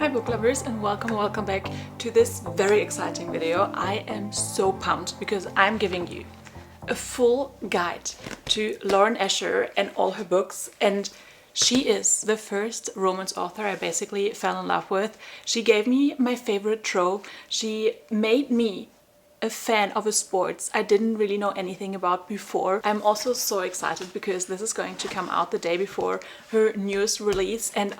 Hi book lovers, and welcome back to this very exciting video. I am so pumped because I'm giving you a full guide to Lauren Escher and all her books, and she is the first romance author I basically fell in love with. She gave me my favorite trope. She made me a fan of a sports I didn't really know anything about before. I'm also so excited because this is going to come out the day before her newest release, and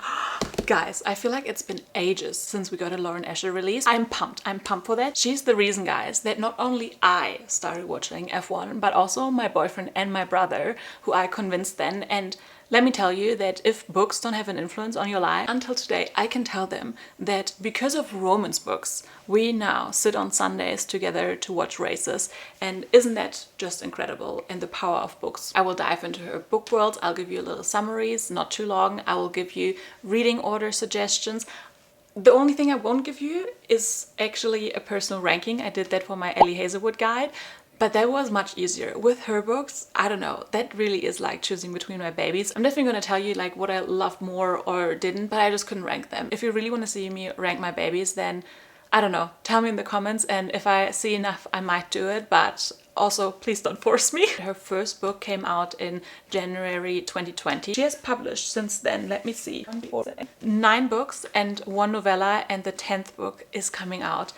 guys, I feel like it's been ages since we got a Lauren Escher release. I'm pumped for that. She's the reason, guys, that not only I started watching F1 but also my boyfriend and my brother, who I convinced then. And let me tell you that if books don't have an influence on your life, until today I can tell them that because of romance books, we now sit on Sundays together to watch races. And isn't that just incredible? And the power of books. I will dive into her book world. I'll give you little summaries, not too long. I will give you reading order suggestions. The only thing I won't give you is actually a personal ranking. I did that for my Ellie Hazelwood guide. But that was much easier. With her books, I don't know, that really is like choosing between my babies. I'm definitely gonna tell you like what I loved more or didn't, but I just couldn't rank them. If you really want to see me rank my babies, then I don't know, tell me in the comments, and if I see enough, I might do it, but also please don't force me. Her first book came out in January 2020. She has published since then, let me see, 9 books and 1 novella, and the 10th book is coming out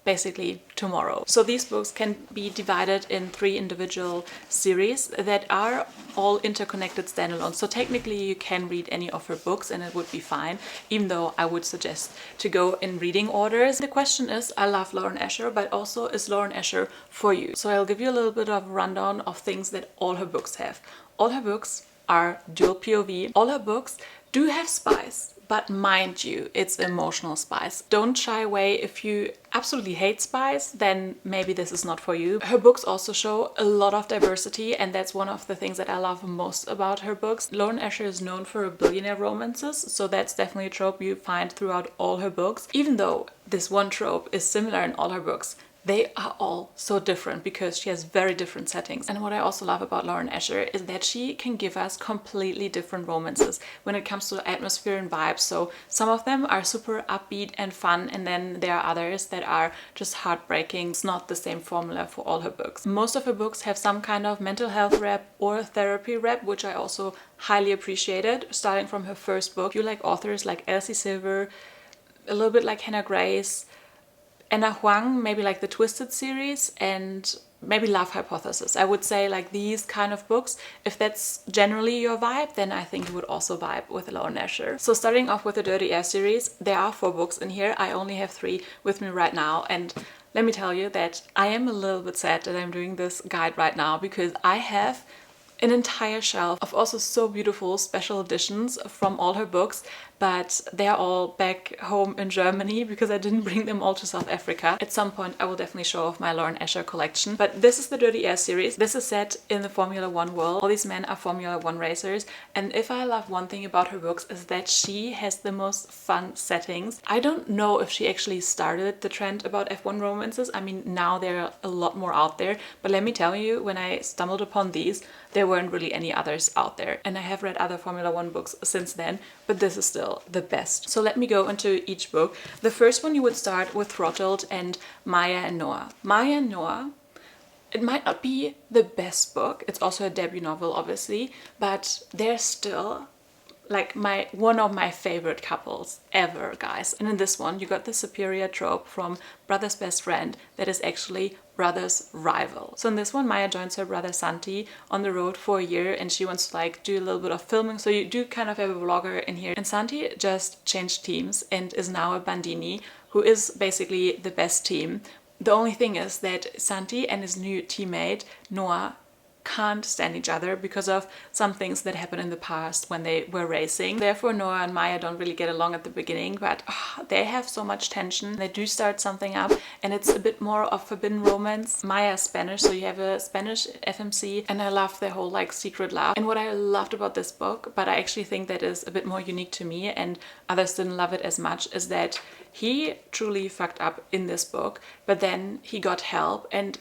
basically tomorrow. So these books can be divided in 3 individual series that are all interconnected standalone. So technically you can read any of her books and it would be fine, even though I would suggest to go in reading orders. The question is, I love Lauren Escher, but also is Lauren Escher for you? So I'll give you a little bit of a rundown of things that all her books have. All her books are dual POV. All her books do have spice. But mind you, it's emotional spice. Don't shy away. If you absolutely hate spice, then maybe this is not for you. Her books also show a lot of diversity, and that's one of the things that I love most about her books. Lauren Escher is known for her billionaire romances, so that's definitely a trope you find throughout all her books. Even though this one trope is similar in all her books, they are all so different because she has very different settings. And what I also love about Lauren Escher is that she can give us completely different romances when it comes to atmosphere and vibes. So some of them are super upbeat and fun, and then there are others that are just heartbreaking. It's not the same formula for all her books. Most of her books have some kind of mental health rep or therapy rep, which I also highly appreciated. Starting from her first book, you like authors like Elsie Silver, a little bit like Hannah Grace, Anna Huang, maybe like the Twisted series, and maybe Love Hypothesis. I would say like these kind of books, if that's generally your vibe, then I think you would also vibe with Lauren Escher. So starting off with the Dirty Air series, there are 4 books in here. I only have 3 with me right now, and let me tell you that I am a little bit sad that I'm doing this guide right now because I have an entire shelf of also so beautiful special editions from all her books, but they're all back home in Germany because I didn't bring them all to South Africa. At some point I will definitely show off my Lauren Escher collection, but this is the Dirty Air series. This is set in the Formula 1 world. All these men are Formula 1 racers, and if I love one thing about her books is that she has the most fun settings. I don't know if she actually started the trend about F1 romances. I mean, now there are a lot more out there, but let me tell you, when I stumbled upon these, there weren't really any others out there. And I have read other Formula 1 books since then, but this is still the best. So let me go into each book. The first one, you would start with Throttled and Maya and Noah. Maya and Noah, it might not be the best book. It's also a debut novel, obviously, but they're still like one of my favorite couples ever, guys. And in this one, you got the superior trope from brother's best friend that is actually brother's rival. So in this one, Maya joins her brother Santi on the road for a year, and she wants to like do a little bit of filming. So you do kind of have a vlogger in here. And Santi just changed teams and is now a Bandini, who is basically the best team. The only thing is that Santi and his new teammate Noah can't stand each other because of some things that happened in the past when they were racing. Therefore, Noah and Maya don't really get along at the beginning, but they have so much tension. They do start something up, and it's a bit more of forbidden romance. Maya is Spanish, so you have a Spanish FMC, and I love their whole like secret love. And what I loved about this book, but I actually think that is a bit more unique to me and others didn't love it as much, is that he truly fucked up in this book, but then he got help. And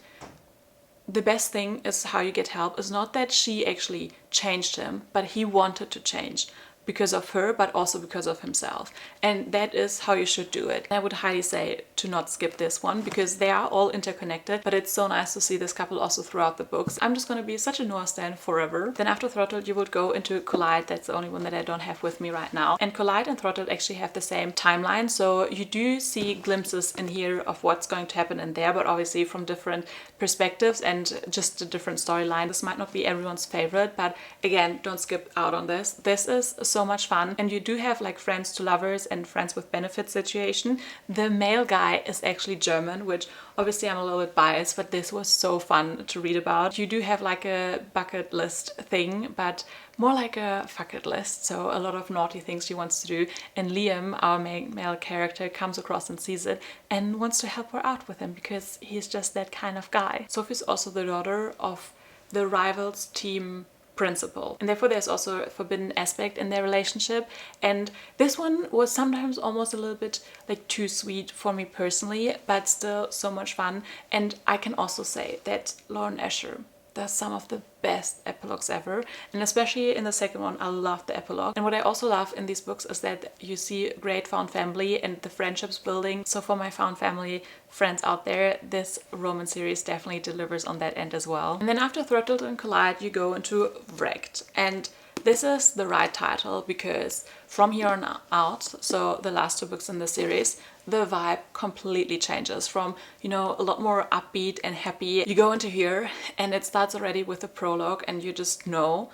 the best thing is how you get help is not that she actually changed him, but he wanted to change. because of her, but also because of himself. And that is how you should do it. I would highly say to not skip this one because they are all interconnected, but it's so nice to see this couple also throughout the books. I'm just gonna be such a Noah stan forever. Then after Throttled, you would go into Collide. That's the only one that I don't have with me right now. And Collide and Throttled actually have the same timeline, so you do see glimpses in here of what's going to happen in there, but obviously from different perspectives and just a different storyline. This might not be everyone's favorite, but again, don't skip out on this. This is so much fun, and you do have like friends to lovers and friends with benefits situation. The male guy is actually German, which obviously I'm a little bit biased, but this was so fun to read about. You do have like a bucket list thing, but more like a bucket list, so a lot of naughty things she wants to do, and Liam, our male character, comes across and sees it and wants to help her out with him because he's just that kind of guy. Sophie's also the daughter of the rivals team principal, and therefore there's also a forbidden aspect in their relationship, and this one was sometimes almost a little bit like too sweet for me personally, but still so much fun. And I can also say that Lauren Asher does some of the best epilogues ever, and especially in the second one I love the epilogue. And what I also love in these books is that you see great found family and the friendships building. So for my found family friends out there, this romance series definitely delivers on that end as well. And then after Throttled and Collide, you go into Wrecked, and this is the right title because from here on out, so the last two books in the series, the vibe completely changes from, you know, a lot more upbeat and happy. You go into here and it starts already with a prologue, and you just know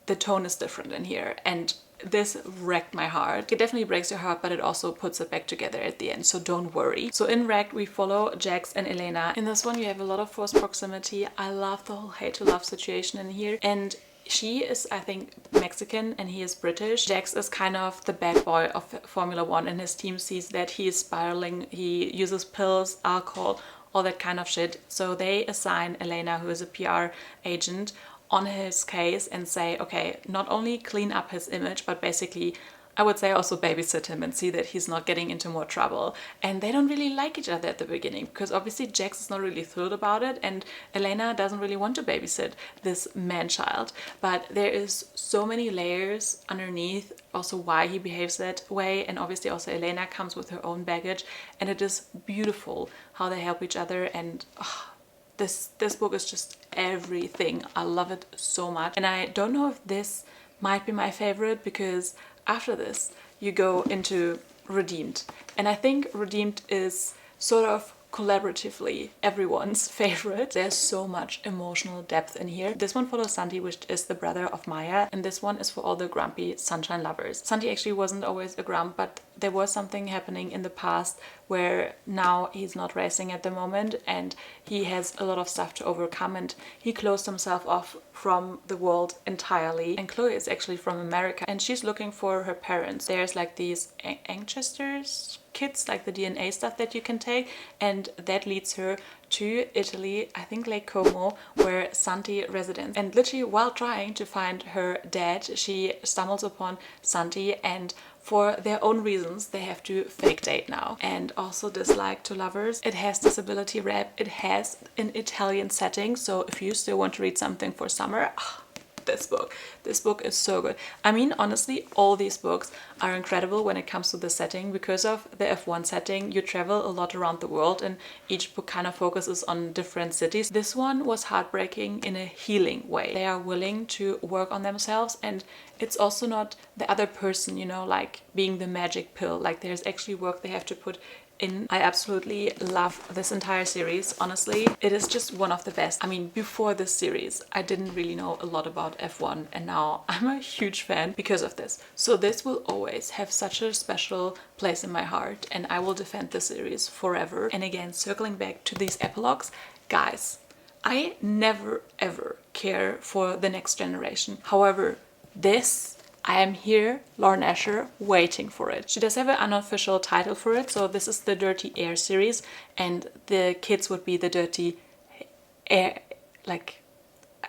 the tone is different in here, and this wrecked my heart. It definitely breaks your heart, but it also puts it back together at the end, so don't worry. So in Wrecked, we follow Jax and Elena. In this one, you have a lot of forced proximity. I love the whole hate to love situation in here, and she is, I think, Mexican and he is British. Jax is kind of the bad boy of Formula One, and his team sees that he is spiraling. He uses pills, alcohol, all that kind of shit. So they assign Elena, who is a PR agent, on his case and say, okay, not only clean up his image, but basically I would say also babysit him and see that he's not getting into more trouble. And they don't really like each other at the beginning because obviously Jax is not really thrilled about it, and Elena doesn't really want to babysit this man-child. But there is so many layers underneath also why he behaves that way, and obviously also Elena comes with her own baggage, and it is beautiful how they help each other. And this book is just everything. I love it so much, and I don't know if this might be my favorite because after this you go into Redeemed, and I think Redeemed is sort of collaboratively everyone's favorite. There's so much emotional depth in here. This one follows Santi, which is the brother of Maya, and this one is for all the grumpy sunshine lovers. Santi actually wasn't always a grump, but there was something happening in the past where now he's not racing at the moment, and he has a lot of stuff to overcome, and he closed himself off from the world entirely. And Chloe is actually from America, and she's looking for her parents. There's like these ancestors kits, like the DNA stuff that you can take, and that leads her to Italy, I think Lake Como, where Santi resides. And literally while trying to find her dad, she stumbles upon Santi, and for their own reasons they have to fake date now. And also Dislike to Lovers, it has disability rap, it has an Italian setting, so if you still want to read something for summer, this book is so good. I mean, honestly, all these books are incredible when it comes to the setting. Because of the F1 setting, you travel a lot around the world, and each book kind of focuses on different cities. This one was heartbreaking in a healing way. They are willing to work on themselves, and it's also not the other person, you know, like being the magic pill. Like there's actually work they have to put in. I absolutely love this entire series. Honestly, it is just one of the best. I mean, before this series I didn't really know a lot about F1, and now I'm a huge fan because of this. So this will always have such a special place in my heart, and I will defend the series forever. And again, circling back to these epilogues, guys, I never ever care for the next generation. However, this, I am here, Lauren Asher, waiting for it. She does have an unofficial title for it, so this is the Dirty Air series, and the kids would be the Dirty Air, like,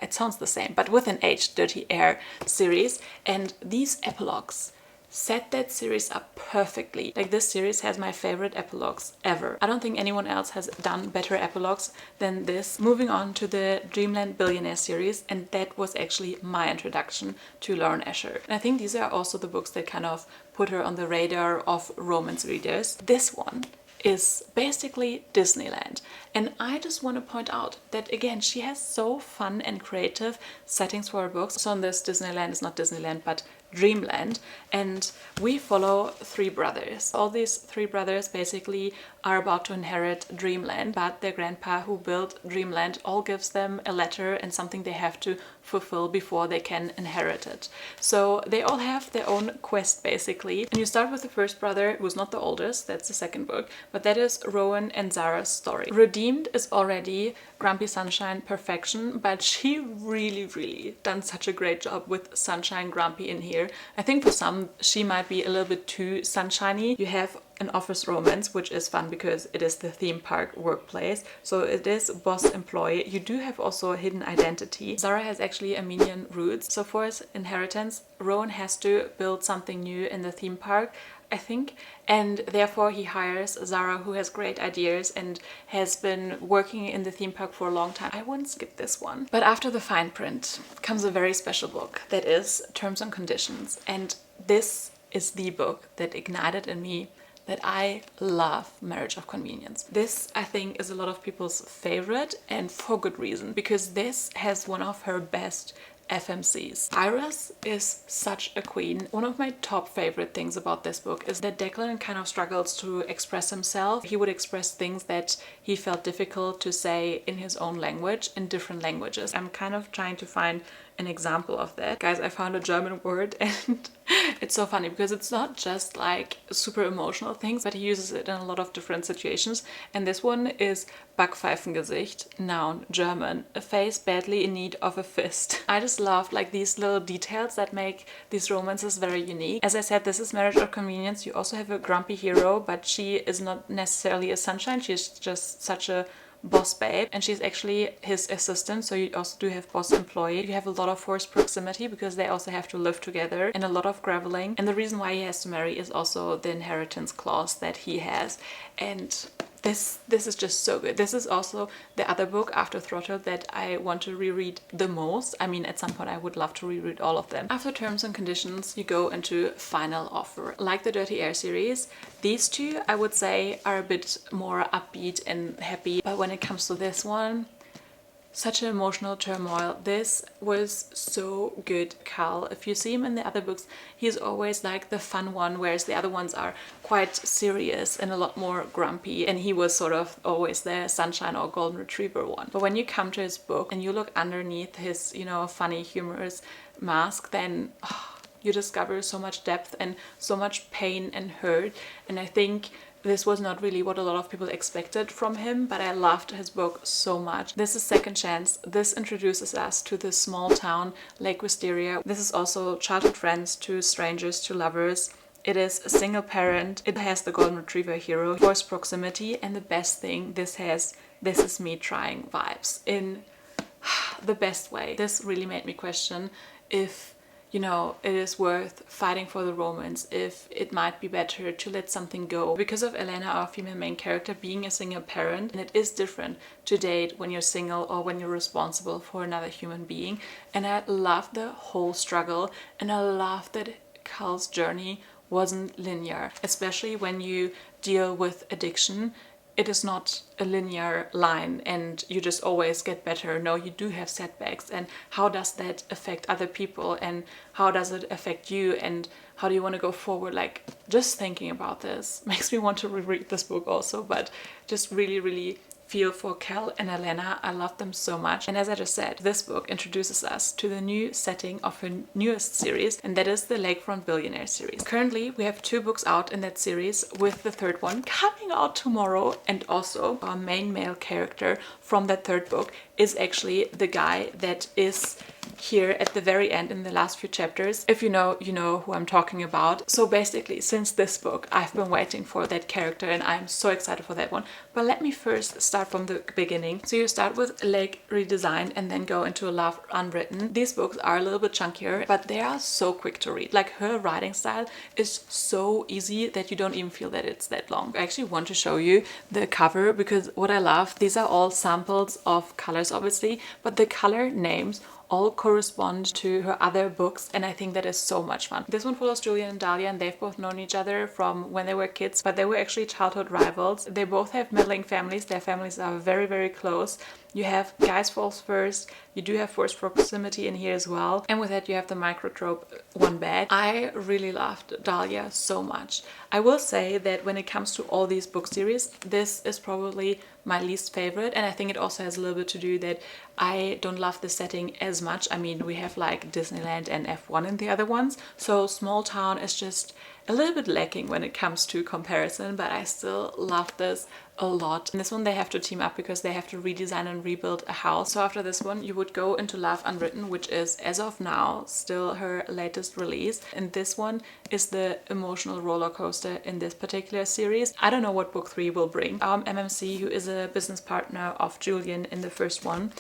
it sounds the same, but with an H, Dirty Air series. And these epilogues, set that series up perfectly. Like, this series has my favorite epilogues ever. I don't think anyone else has done better epilogues than this. Moving on to the Dreamland Billionaire series, and that was actually my introduction to Lauren Asher. And I think these are also the books that kind of put her on the radar of romance readers. This one is basically Disneyland. And I just want to point out that, again, she has so fun and creative settings for her books. So on this, Disneyland is not Disneyland, but Dreamland, and we follow three brothers. All these three brothers basically are about to inherit Dreamland, but their grandpa who built Dreamland all gives them a letter and something they have to fulfill before they can inherit it. So they all have their own quest basically. And you start with the first brother, who's not the oldest, that's the second book, but that is Rowan and Zara's story. Redeemed is already Grumpy Sunshine perfection, but she really done such a great job with Sunshine Grumpy in here. I think for some she might be a little bit too sunshiny. You have an office romance, which is fun because it is the theme park workplace, so it is boss employee. You do have also a hidden identity. Zara has actually Armenian roots, so for his inheritance Rowan has to build something new in the theme park, I think, and therefore he hires Zara, who has great ideas and has been working in the theme park for a long time. I wouldn't skip this one. But after the fine print comes a very special book that is Terms and Conditions, and this is the book that ignited in me that I love Marriage of Convenience. This, I think, is a lot of people's favorite, and for good reason, because this has one of her best FMCs. Iris is such a queen. One of my top favorite things about this book is that Declan kind of struggles to express himself. He would express things that he felt difficult to say in his own language in different languages. I'm kind of trying to find an example of that. Guys, I found a German word and it's so funny because it's not just like super emotional things, but he uses it in a lot of different situations. And this one is Backpfeifengesicht, noun, German, a face badly in need of a fist. I just love like these little details that make these romances very unique. As I said, this is Marriage of Convenience. You also have a grumpy hero, but she is not necessarily a sunshine. She's just such a boss babe, and she's actually his assistant, so you also do have boss employee. You have a lot of forced proximity because they also have to live together, and a lot of graveling. And the reason why he has to marry is also the inheritance clause that he has. And this is just so good. This is also the other book after Throttled that I want to reread the most. I mean, at some point I would love to reread all of them. After Terms and Conditions, you go into Final Offer. Like the Dirty Air series, these two I would say are a bit more upbeat and happy, but when it comes to this one, such an emotional turmoil. This was so good. Cal, if you see him in the other books, he's always like the fun one, whereas the other ones are quite serious and a lot more grumpy, and he was sort of always the sunshine or golden retriever one. But when you come to his book and you look underneath his, you know, funny humorous mask, then you discover so much depth and so much pain and hurt. And I think this was not really what a lot of people expected from him, but I loved his book so much. This is Second Chance. This introduces us to this small town, Lake Wisteria. This is also childhood friends to strangers to lovers. It is a single parent. It has the golden retriever hero, forced proximity, and the best thing this has, this is me trying vibes in the best way. This really made me question if, you know, it is worth fighting for the romance, if it might be better to let something go. Because of Elena, our female main character, being a single parent, and it is different to date when you're single or when you're responsible for another human being. And I love the whole struggle, and I love that Cal's journey wasn't linear, especially when you deal with addiction. It is not a linear line and you just always get better. No, you do have setbacks, and how does that affect other people, and how does it affect you, and how do you want to go forward? Like, just thinking about this makes me want to reread this book also, but just really feel for Cal and Elena. I love them so much. And as I just said, this book introduces us to the new setting of her newest series, and that is the Lakefront Billionaire series. Currently, we have 2 books out in that series, with the third one coming out tomorrow. And also, our main male character from that third book is actually the guy that is here at the very end in the last few chapters. If you know who I'm talking about. So basically, since this book, I've been waiting for that character and I'm so excited for that one. But let me first start from the beginning. So you start with Lake Redesigned and then go into Love Unwritten. These books are a little bit chunkier, but they are so quick to read. Like, her writing style is so easy that you don't even feel that it's that long. I actually want to show you the cover because what I love, these are all samples of colors obviously, but the color names all correspond to her other books, and I think that is so much fun. This one follows Julian and Dahlia, and they've both known each other from when they were kids, but they were actually childhood rivals. They both have meddling families. Their families are very, very close. You have guys falls first, you do have forced proximity in here as well, and with that you have the microtrope one bad. I really loved Dahlia so much. I will say that when it comes to all these book series, this is probably my least favorite, and I think it also has a little bit to do that I don't love the setting as much. I mean, we have like Disneyland and F1 in the other ones, so small town is just a little bit lacking when it comes to comparison, but I still love this a lot. In this one they have to team up because they have to redesign and rebuild a house. So after this one you would go into Love Unwritten, which is as of now still her latest release, and this one is the emotional roller coaster in this particular series. I don't know what book 3 will bring. MMC, who is a business partner of Julian in the first one,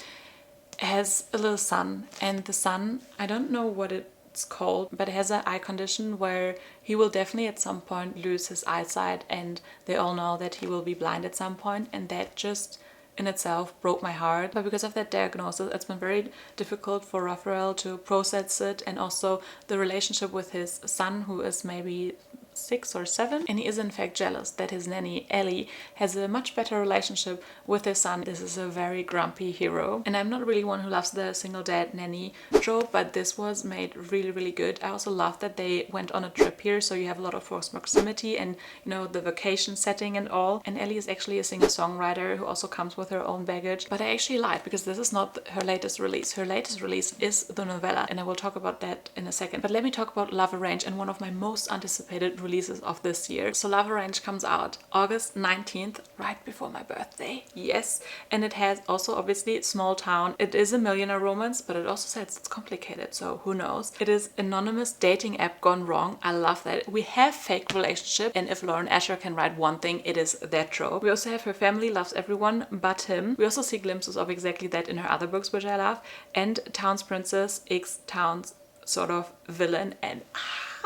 has a little son, and the son, I don't know what it's called, but it has an eye condition where he will definitely at some point lose his eyesight, and they all know that he will be blind at some point, and that just in itself broke my heart. But because of that diagnosis, it's been very difficult for Raphael to process it, and also the relationship with his son, who is maybe 6 or 7, and he is in fact jealous that his nanny Ellie has a much better relationship with his son. This is a very grumpy hero, and I'm not really one who loves the single dad nanny trope, but this was made really, really good. I also love that they went on a trip here, so you have a lot of forced proximity and, you know, the vacation setting and all. And Ellie is actually a singer-songwriter who also comes with her own baggage, but I actually lied because this is not her latest release. Her latest release is the novella, and I will talk about that in a second. But let me talk about Love Arranged, and one of my most anticipated releases of this year. So Love Arranged comes out August 19th, right before my birthday. Yes, and it has also obviously small town. It is a millionaire romance, but it also says it's complicated, so who knows. It is anonymous dating app gone wrong. I love that. We have fake relationship, and if Lauren Asher can write one thing, it is that trope. We also have her family loves everyone but him. We also see glimpses of exactly that in her other books, which I love. And Town's Princess X Town's sort of villain, and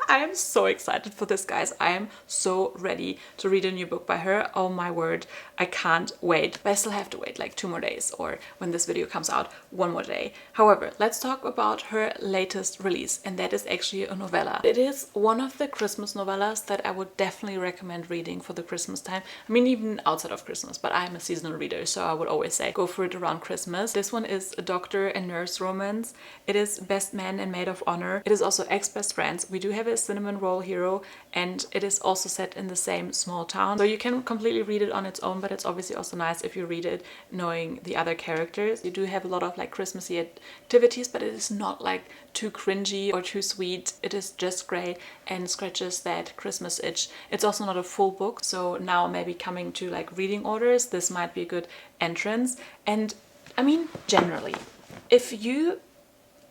I am so excited for this, guys. I am so ready to read a new book by her. Oh my word, I can't wait. But I still have to wait like 2 more days, or when this video comes out, 1 more day. However, let's talk about her latest release, and that is actually a novella. It is one of the Christmas novellas that I would definitely recommend reading for the Christmas time. I mean, even outside of Christmas, but I'm a seasonal reader, so I would always say go for it around Christmas. This one is a doctor and nurse romance. It is best man and maid of honor. It is also ex-best friends. We do have a cinnamon roll hero, and it is also set in the same small town, so you can completely read it on its own, but it's obviously also nice if you read it knowing the other characters. You do have a lot of like Christmassy activities, but it is not like too cringy or too sweet. It is just great and scratches that Christmas itch. It's also not a full book, so now maybe coming to like reading orders, this might be a good entrance. And I mean, generally, if you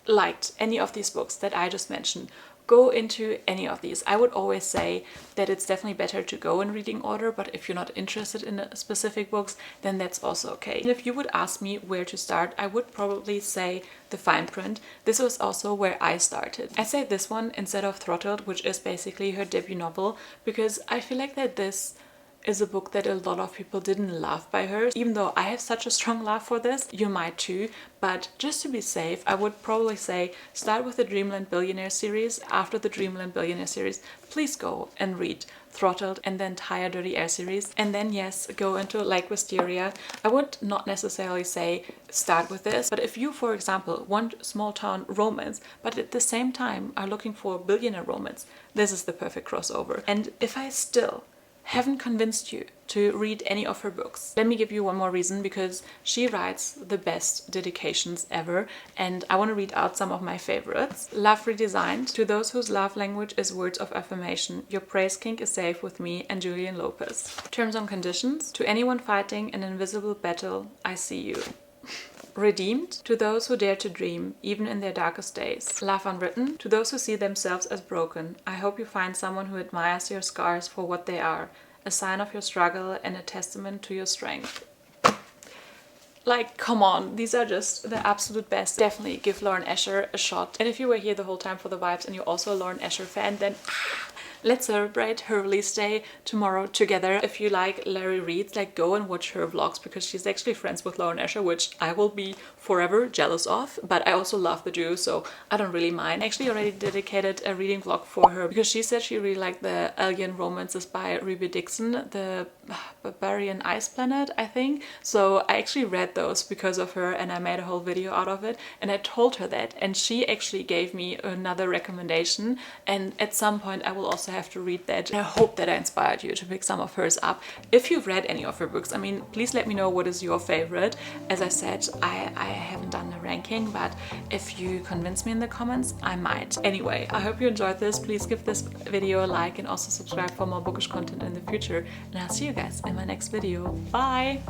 liked any of these books that I just mentioned, go into any of these. I would always say that it's definitely better to go in reading order, but if you're not interested in specific books, then that's also okay. And if you would ask me where to start, I would probably say The Fine Print. This was also where I started. I say this one instead of Throttled, which is basically her debut novel, because I feel like that this is a book that a lot of people didn't love by her. Even though I have such a strong love for this, you might too, but just to be safe, I would probably say start with the Dreamland Billionaire series. After the Dreamland Billionaire series, please go and read Throttled and the entire Dirty Air series, and then yes, go into Like Wisteria. I would not necessarily say start with this, but if you, for example, want small town romance, but at the same time are looking for billionaire romance, this is the perfect crossover. And if I still haven't convinced you to read any of her books, let me give you one more reason, because she writes the best dedications ever, and I want to read out some of my favorites. Love Redesigned. To those whose love language is words of affirmation, your praise kink is safe with me and Julian Lopez. Terms and Conditions. To anyone fighting an invisible battle, I see you. Redeemed, to those who dare to dream, even in their darkest days. Love Unwritten, to those who see themselves as broken. I hope you find someone who admires your scars for what they are, a sign of your struggle and a testament to your strength. Like, come on, these are just the absolute best. Definitely give Lauren Asher a shot. And if you were here the whole time for the vibes and you're also a Lauren Asher fan, then let's celebrate her release day tomorrow together. If you like Larry Reed's, like, go and watch her vlogs, because she's actually friends with Lauren Asher, which I will be forever jealous of. But I also love the duo, so I don't really mind. I actually already dedicated a reading vlog for her because she said she really liked the Alien Romances by Ruby Dixon, the Barbarian Ice Planet, I think. So I actually read those because of her and I made a whole video out of it, and I told her that, and she actually gave me another recommendation, and at some point I will also have to read that. And I hope that I inspired you to pick some of hers up. If you've read any of her books, I mean, please let me know what is your favorite. As I said, I haven't done a ranking, but if you convince me in the comments, I might. Anyway, I hope you enjoyed this. Please give this video a like and also subscribe for more bookish content in the future, and I'll see you guys in my next video. Bye!